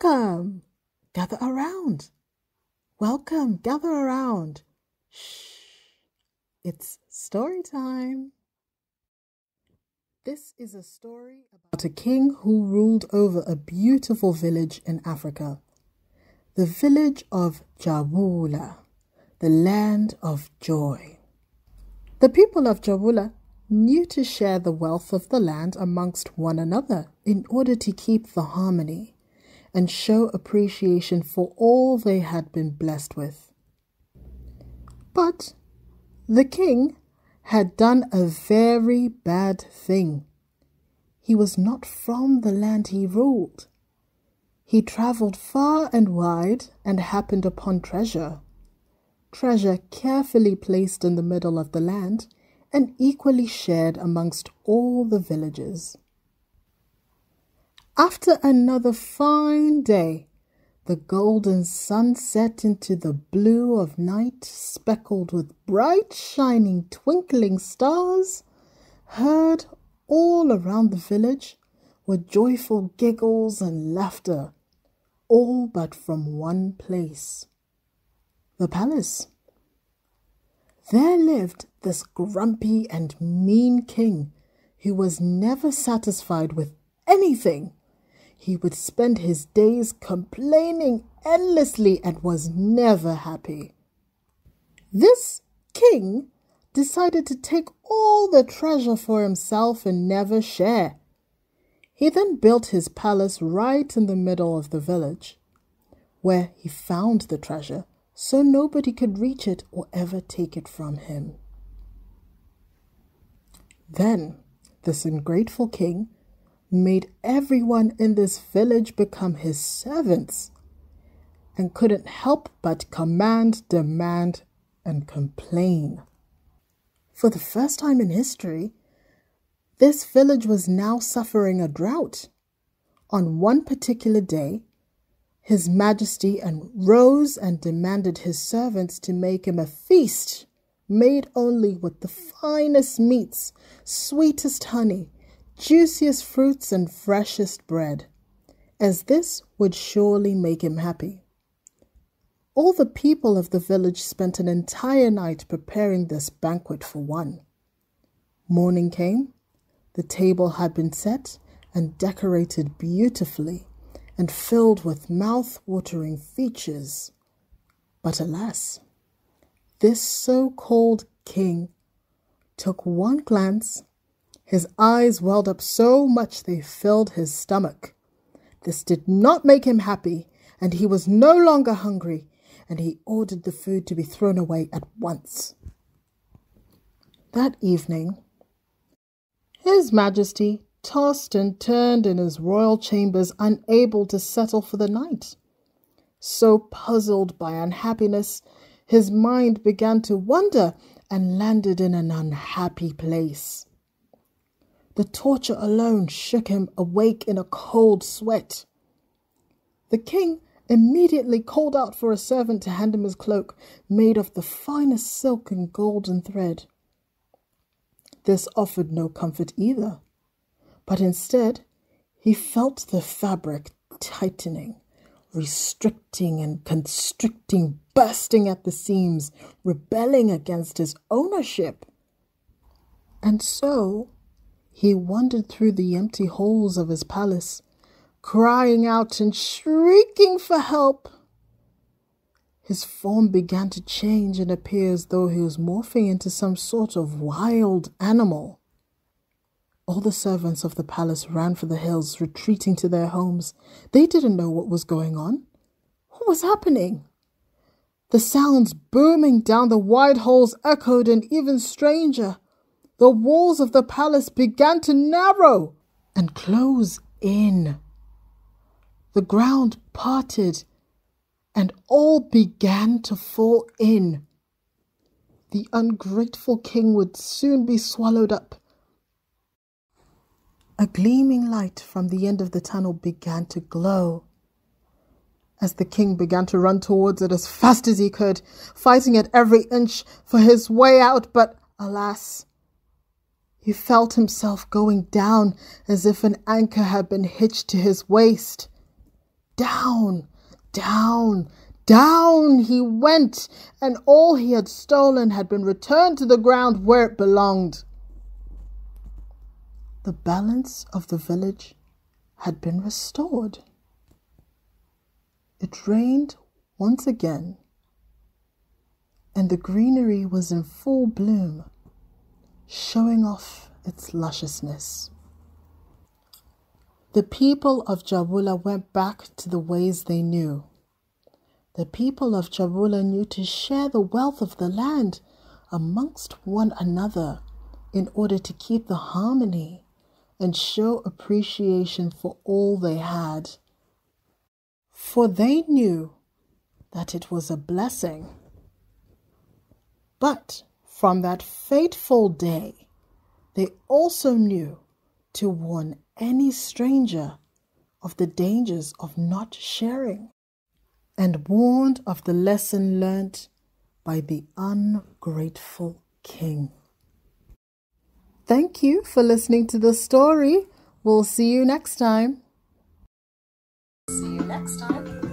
Welcome. Gather around. Welcome. Gather around. Shh. It's story time. This is a story about a king who ruled over a beautiful village in Africa. The village of Jabula, the land of joy. The people of Jabula knew to share the wealth of the land amongst one another in order to keep the harmony and show appreciation for all they had been blessed with. But the king had done a very bad thing. He was not from the land he ruled. He travelled far and wide and happened upon treasure. Treasure carefully placed in the middle of the land and equally shared amongst all the villagers. After another fine day, the golden sun set into the blue of night, speckled with bright, shining, twinkling stars. Heard all around the village were joyful giggles and laughter, all but from one place, the palace. There lived this grumpy and mean king who was never satisfied with anything. He would spend his days complaining endlessly and was never happy. This king decided to take all the treasure for himself and never share. He then built his palace right in the middle of the village, where he found the treasure so nobody could reach it or ever take it from him. Then this ungrateful king made everyone in this village become his servants and couldn't help but command, demand, and complain. For the first time in history, this village was now suffering a drought. On one particular day, His Majesty rose and demanded his servants to make him a feast made only with the finest meats, sweetest honey, juiciest fruits, and freshest bread, as this would surely make him happy. All the people of the village spent an entire night preparing this banquet for one. Morning came, the table had been set and decorated beautifully and filled with mouth-watering features. But alas, this so-called king took one glance. His eyes welled up so much they filled his stomach. This did not make him happy, and he was no longer hungry, and he ordered the food to be thrown away at once. That evening, His Majesty tossed and turned in his royal chambers, unable to settle for the night. So puzzled by unhappiness, his mind began to wander and landed in an unhappy place. The torture alone shook him awake in a cold sweat. The king immediately called out for a servant to hand him his cloak, made of the finest silk and golden thread. This offered no comfort either, but instead he felt the fabric tightening, restricting and constricting, bursting at the seams, rebelling against his ownership. And so he wandered through the empty halls of his palace, crying out and shrieking for help. His form began to change and appear as though he was morphing into some sort of wild animal. All the servants of the palace ran for the hills, retreating to their homes. They didn't know what was going on. What was happening? The sounds booming down the wide halls echoed, and even stranger, the walls of the palace began to narrow and close in. The ground parted, and all began to fall in. The ungrateful king would soon be swallowed up. A gleaming light from the end of the tunnel began to glow. As the king began to run towards it as fast as he could, fighting at every inch for his way out, but alas, he felt himself going down as if an anchor had been hitched to his waist. down, down, down he went, and all he had stolen had been returned to the ground where it belonged. The balance of the village had been restored. It rained once again, and the greenery was in full bloom, showing off its lusciousness. The people of Jabula went back to the ways they knew. The people of Jabula knew to share the wealth of the land amongst one another in order to keep the harmony and show appreciation for all they had. For they knew that it was a blessing. But from that fateful day, they also knew to warn any stranger of the dangers of not sharing, and warned of the lesson learnt by the ungrateful king. Thank you for listening to the story. We'll see you next time. See you next time.